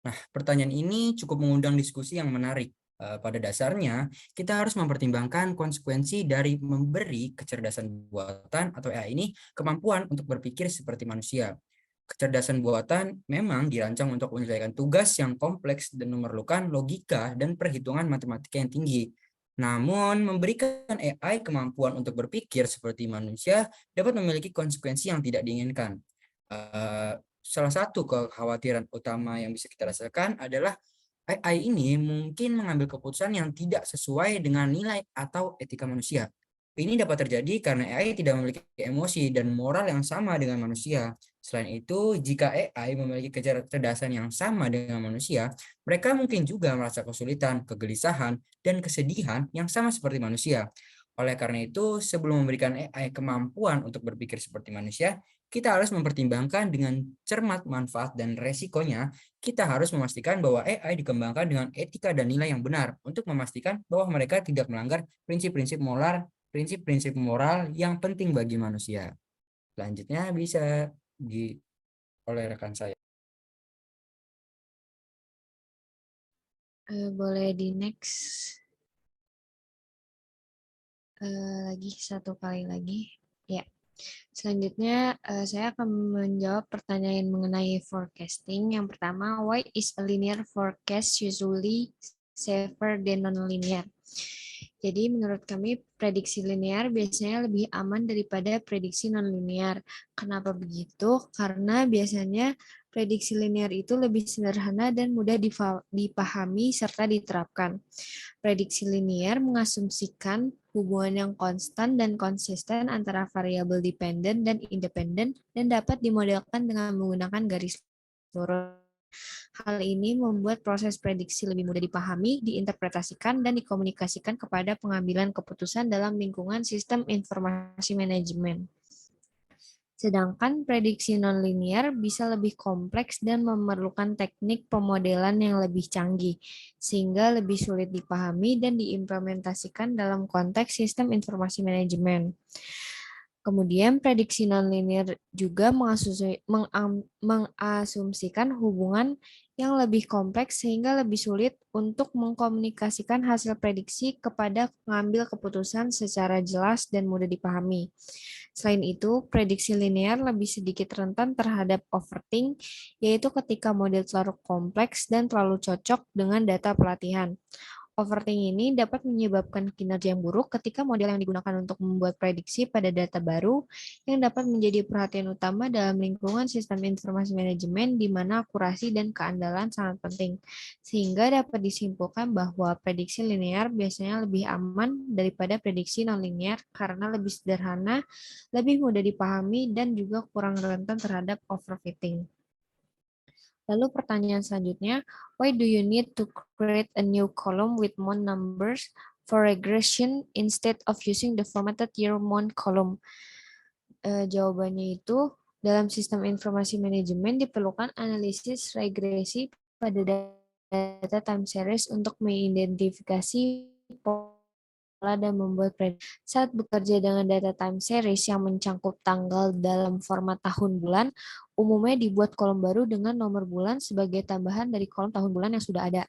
Nah, pertanyaan ini cukup mengundang diskusi yang menarik. Pada dasarnya, kita harus mempertimbangkan konsekuensi dari memberi kecerdasan buatan atau AI ini kemampuan untuk berpikir seperti manusia. Kecerdasan buatan memang dirancang untuk menyelesaikan tugas yang kompleks dan memerlukan logika dan perhitungan matematika yang tinggi. Namun, memberikan AI kemampuan untuk berpikir seperti manusia dapat memiliki konsekuensi yang tidak diinginkan. Salah satu kekhawatiran utama yang bisa kita rasakan adalah AI ini mungkin mengambil keputusan yang tidak sesuai dengan nilai atau etika manusia. Ini dapat terjadi karena AI tidak memiliki emosi dan moral yang sama dengan manusia. Selain itu, jika AI memiliki kecerdasan yang sama dengan manusia, mereka mungkin juga merasa kesulitan, kegelisahan, dan kesedihan yang sama seperti manusia. Oleh karena itu, sebelum memberikan AI kemampuan untuk berpikir seperti manusia, kita harus mempertimbangkan dengan cermat manfaat dan resikonya. Kita harus memastikan bahwa AI dikembangkan dengan etika dan nilai yang benar untuk memastikan bahwa mereka tidak melanggar prinsip-prinsip moral yang penting bagi manusia. Selanjutnya bisa oleh rekan saya. Boleh di next. Lagi satu kali lagi. Ya. Selanjutnya, saya akan menjawab pertanyaan mengenai forecasting. Yang pertama, why is a linear forecast usually safer than non-linear? Jadi menurut kami prediksi linear biasanya lebih aman daripada prediksi non-linear. Kenapa begitu? Karena biasanya prediksi linear itu lebih sederhana dan mudah dipahami serta diterapkan. Prediksi linear mengasumsikan hubungan yang konstan dan konsisten antara variabel dependen dan independen dan dapat dimodelkan dengan menggunakan garis lurus. Hal ini membuat proses prediksi lebih mudah dipahami, diinterpretasikan, dan dikomunikasikan kepada pengambilan keputusan dalam lingkungan sistem informasi manajemen. Sedangkan prediksi nonlinear bisa lebih kompleks dan memerlukan teknik pemodelan yang lebih canggih, sehingga lebih sulit dipahami dan diimplementasikan dalam konteks sistem informasi manajemen. Kemudian prediksi nonlinear juga mengasumsikan hubungan yang lebih kompleks sehingga lebih sulit untuk mengkomunikasikan hasil prediksi kepada pengambil keputusan secara jelas dan mudah dipahami. Selain itu, prediksi linear lebih sedikit rentan terhadap overthink, yaitu ketika model terlalu kompleks dan terlalu cocok dengan data pelatihan. Overthink ini dapat menyebabkan kinerja yang buruk ketika model yang digunakan untuk membuat prediksi pada data baru yang dapat menjadi perhatian utama dalam lingkungan sistem informasi manajemen di mana akurasi dan keandalan sangat penting. Sehingga dapat disimpulkan bahwa prediksi linear biasanya lebih aman daripada prediksi non-linear karena lebih sederhana, lebih mudah dipahami, dan juga kurang rentan terhadap overfitting. Lalu pertanyaan selanjutnya, why do you need to create a new column with month numbers for regression instead of using the formatted year month column? Jawabannya itu, dalam sistem informasi manajemen diperlukan analisis regresi pada data time series untuk mengidentifikasi pola dan membuat prediksi. Saat bekerja dengan data time series yang mencangkup tanggal dalam format tahun bulan, umumnya dibuat kolom baru dengan nomor bulan sebagai tambahan dari kolom tahun bulan yang sudah ada.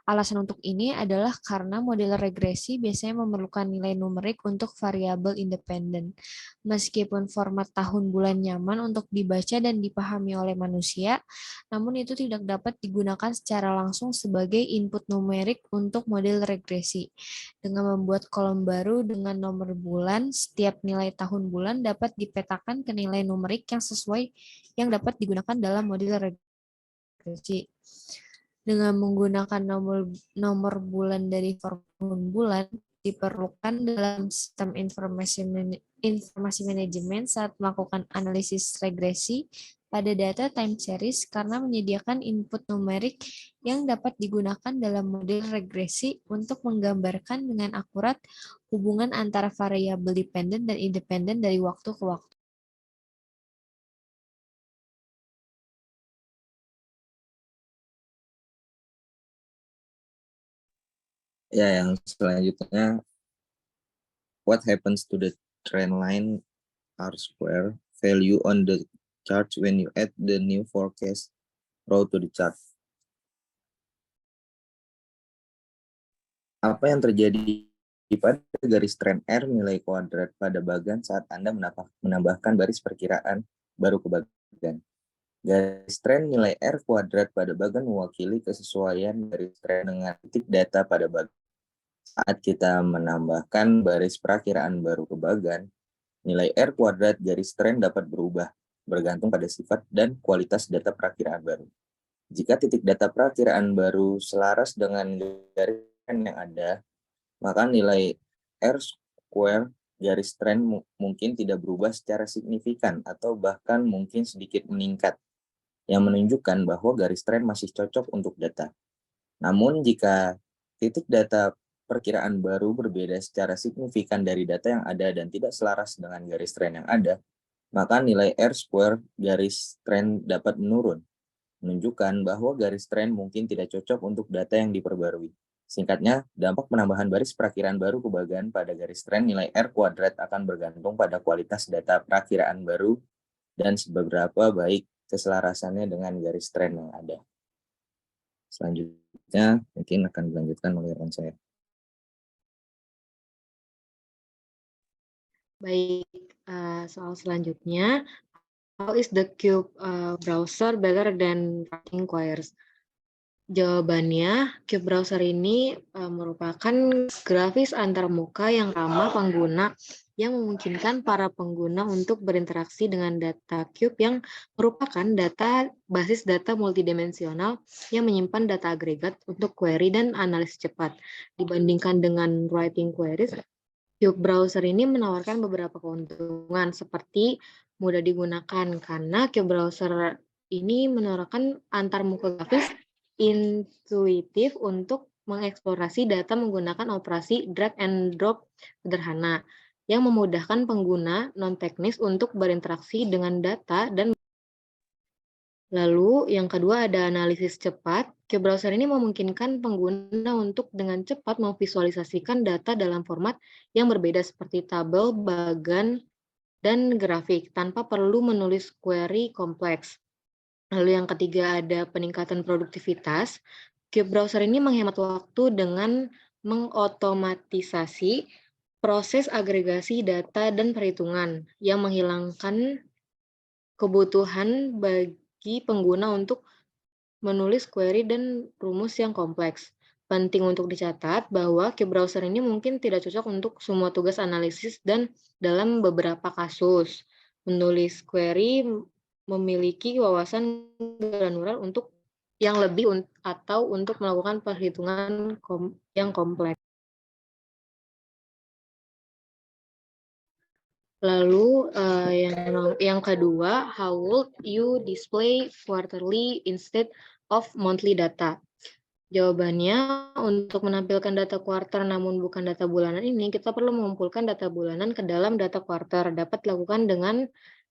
Alasan untuk ini adalah karena model regresi biasanya memerlukan nilai numerik untuk variabel independen. Meskipun format tahun bulan nyaman untuk dibaca dan dipahami oleh manusia, namun itu tidak dapat digunakan secara langsung sebagai input numerik untuk model regresi. Dengan membuat kolom baru dengan nomor bulan, setiap nilai tahun bulan dapat dipetakan ke nilai numerik yang sesuai yang dapat digunakan dalam model regresi. Dengan menggunakan nomor bulan dari tahun bulan diperlukan dalam sistem informasi manajemen saat melakukan analisis regresi pada data time series karena menyediakan input numerik yang dapat digunakan dalam model regresi untuk menggambarkan dengan akurat hubungan antara variabel dependen dan independen dari waktu ke waktu. Ya, yang selanjutnya, what happens to the trend line R-square value on the chart when you add the new forecast row to the chart? Apa yang terjadi pada garis tren R nilai kuadrat pada bagan saat Anda menambahkan baris perkiraan baru ke bagan? Garis tren nilai R kuadrat pada bagan mewakili kesesuaian garis tren dengan titik data pada bagan. Saat kita menambahkan baris perakiraan baru ke bagan, nilai R kuadrat garis tren dapat berubah, bergantung pada sifat dan kualitas data perakiraan baru. Jika titik data perakiraan baru selaras dengan garis tren yang ada, maka nilai R square garis tren mungkin tidak berubah secara signifikan atau bahkan mungkin sedikit meningkat, yang menunjukkan bahwa garis tren masih cocok untuk data. Namun jika titik data perkiraan baru berbeda secara signifikan dari data yang ada dan tidak selaras dengan garis tren yang ada, maka nilai R square garis tren dapat menurun, menunjukkan bahwa garis tren mungkin tidak cocok untuk data yang diperbarui. Singkatnya, dampak penambahan baris perakiraan baru ke bagan pada garis tren nilai R kuadrat akan bergantung pada kualitas data perakiraan baru dan seberapa baik keselarasannya dengan garis tren yang ada. Selanjutnya, mungkin akan dilanjutkan oleh rekan saya. Baik, soal selanjutnya, how is the Cube browser better than writing queries? Jawabannya, Cube browser ini merupakan grafis antarmuka yang ramah pengguna yang memungkinkan para pengguna untuk berinteraksi dengan data Cube yang merupakan basis data multidimensional yang menyimpan data agregat untuk query dan analisis cepat. Dibandingkan dengan writing queries, Cube browser ini menawarkan beberapa keuntungan seperti mudah digunakan karena Cube browser ini menawarkan antarmuka grafis intuitif untuk mengeksplorasi data menggunakan operasi drag and drop sederhana yang memudahkan pengguna non-teknis untuk berinteraksi dengan data dan lalu yang kedua ada analisis cepat. Cube browser ini memungkinkan pengguna untuk dengan cepat memvisualisasikan data dalam format yang berbeda seperti tabel, bagan, dan grafik tanpa perlu menulis query kompleks. Lalu yang ketiga ada peningkatan produktivitas. Cube browser ini menghemat waktu dengan mengotomatisasi proses agregasi data dan perhitungan yang menghilangkan kebutuhan bagi pengguna untuk menulis query dan rumus yang kompleks. Penting untuk dicatat bahwa Cube browser ini mungkin tidak cocok untuk semua tugas analisis dan dalam beberapa kasus. Menulis query memiliki wawasan granular untuk yang lebih atau untuk melakukan perhitungan yang kompleks. Lalu yang kedua, how would you display quarterly instead of monthly data? Jawabannya, untuk menampilkan data kuartal namun bukan data bulanan ini, kita perlu mengumpulkan data bulanan ke dalam data kuartal. Dapat dilakukan dengan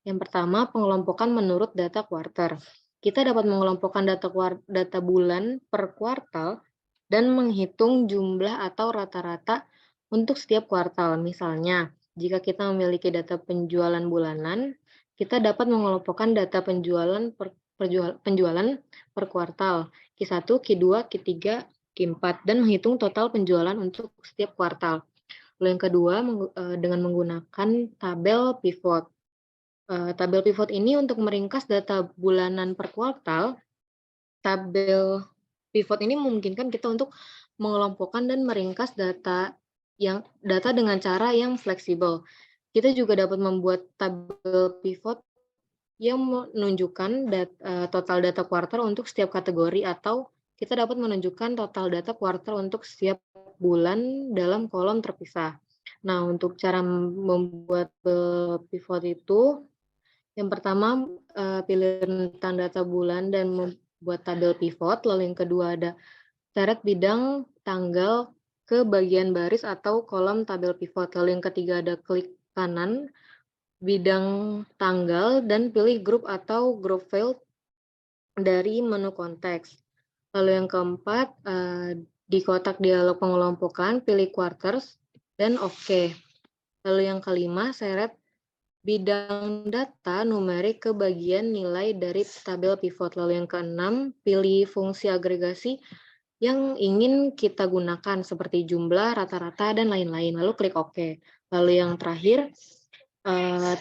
yang pertama, pengelompokan menurut data kuartal. Kita dapat mengelompokkan data bulan per kuartal dan menghitung jumlah atau rata-rata untuk setiap kuartal. Misalnya, jika kita memiliki data penjualan bulanan, kita dapat mengelompokkan data penjualan per kuartal, Q1, Q2, Q3, Q4, dan menghitung total penjualan untuk setiap kuartal. Lalu yang kedua, dengan menggunakan tabel pivot. Tabel pivot ini untuk meringkas data bulanan per kuartal. Tabel pivot ini memungkinkan kita untuk mengelompokkan dan meringkas data dengan cara yang fleksibel. Kita juga dapat membuat tabel pivot yang menunjukkan total data kuartal untuk setiap kategori, atau kita dapat menunjukkan total data kuartal untuk setiap bulan dalam kolom terpisah. Nah, untuk cara membuat pivot itu, yang pertama pilih tentang data bulan dan membuat tabel pivot. Lalu yang kedua ada seret bidang tanggal ke bagian baris atau kolom tabel pivot. Lalu yang ketiga ada klik kanan bidang tanggal dan pilih grup atau group field dari menu konteks. Lalu yang keempat, di kotak dialog pengelompokan, pilih quarters dan oke. Lalu yang kelima, seret bidang data numerik ke bagian nilai dari tabel pivot. Lalu yang keenam, pilih fungsi agregasi yang ingin kita gunakan seperti jumlah, rata-rata, dan lain-lain. Lalu klik OK. Lalu yang terakhir,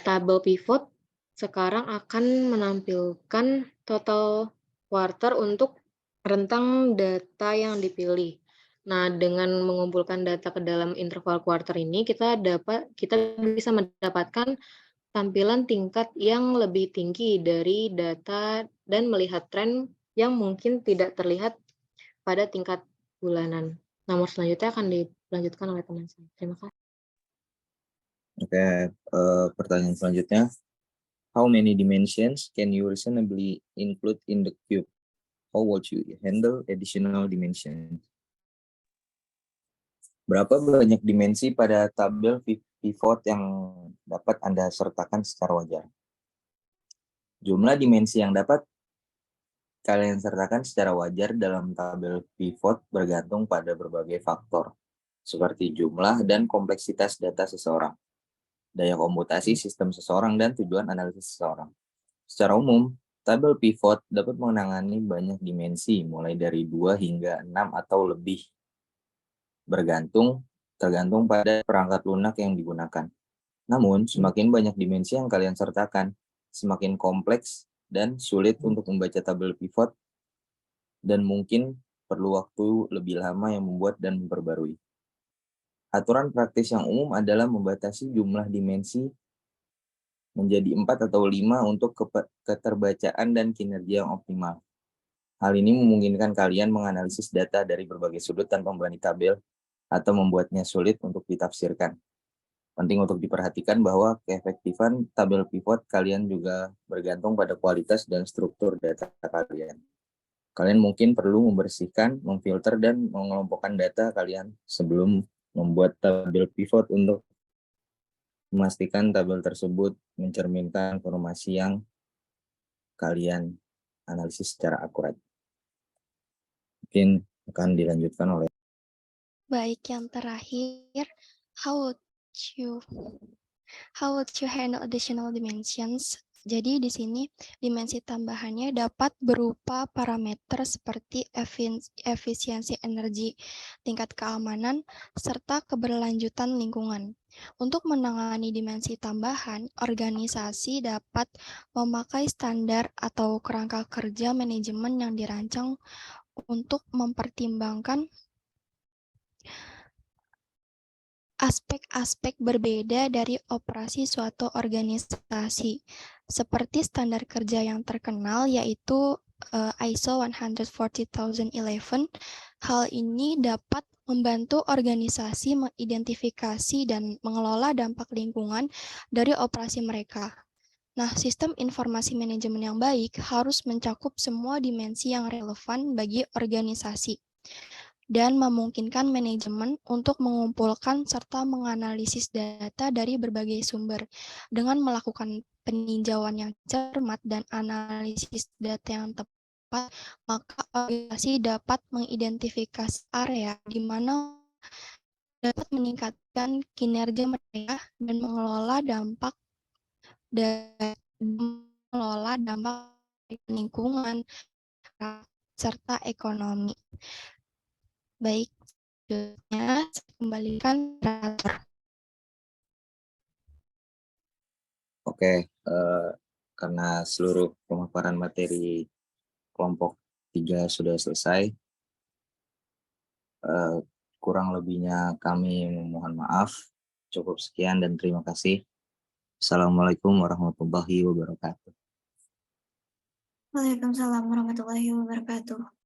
tabel pivot sekarang akan menampilkan total quarter untuk rentang data yang dipilih. Nah, dengan mengumpulkan data ke dalam interval quarter ini, kita bisa mendapatkan tampilan tingkat yang lebih tinggi dari data dan melihat tren yang mungkin tidak terlihat pada tingkat bulanan. Nomor selanjutnya akan dilanjutkan oleh teman saya. Terima kasih. Oke, pertanyaan selanjutnya. How many dimensions can you reasonably include in the cube? How would you handle additional dimensions? Berapa banyak dimensi pada tabel pivot yang dapat Anda sertakan secara wajar? Jumlah dimensi yang dapat kalian sertakan secara wajar dalam tabel pivot bergantung pada berbagai faktor, seperti jumlah dan kompleksitas data seseorang, daya komputasi sistem seseorang, dan tujuan analisis seseorang. Secara umum, tabel pivot dapat menangani banyak dimensi, mulai dari 2 hingga 6 atau lebih, tergantung pada perangkat lunak yang digunakan. Namun, semakin banyak dimensi yang kalian sertakan, semakin kompleks dan sulit untuk membaca tabel pivot, dan mungkin perlu waktu lebih lama yang membuat dan memperbarui. Aturan praktis yang umum adalah membatasi jumlah dimensi menjadi 4 atau 5 untuk keterbacaan dan kinerja yang optimal. Hal ini memungkinkan kalian menganalisis data dari berbagai sudut tanpa membebani tabel atau membuatnya sulit untuk ditafsirkan. Penting untuk diperhatikan bahwa keefektifan tabel pivot kalian juga bergantung pada kualitas dan struktur data kalian. Kalian mungkin perlu membersihkan, memfilter, dan mengelompokkan data kalian sebelum membuat tabel pivot untuk memastikan tabel tersebut mencerminkan informasi yang kalian analisis secara akurat. Mungkin akan dilanjutkan oleh. Baik, yang terakhir, how would you handle additional dimensions? Jadi di sini dimensi tambahannya dapat berupa parameter seperti efisiensi energi, tingkat keamanan, serta keberlanjutan lingkungan. Untuk menangani dimensi tambahan, organisasi dapat memakai standar atau kerangka kerja manajemen yang dirancang untuk mempertimbangkan aspek-aspek berbeda dari operasi suatu organisasi, seperti standar kerja yang terkenal yaitu ISO 140.011. Hal ini dapat membantu organisasi mengidentifikasi dan mengelola dampak lingkungan dari operasi mereka. Nah, sistem informasi manajemen yang baik harus mencakup semua dimensi yang relevan bagi organisasi dan memungkinkan manajemen untuk mengumpulkan serta menganalisis data dari berbagai sumber. Dengan melakukan peninjauan yang cermat dan analisis data yang tepat, maka organisasi dapat mengidentifikasi area di mana dapat meningkatkan kinerja mereka dan mengelola dampak lingkungan serta ekonomi. Baik, selanjutnya saya kembalikan moderator. Oke, karena seluruh pemaparan materi kelompok 3 sudah selesai, kurang lebihnya kami memohon maaf. Cukup sekian dan terima kasih. Assalamualaikum warahmatullahi wabarakatuh. Waalaikumsalam warahmatullahi wabarakatuh.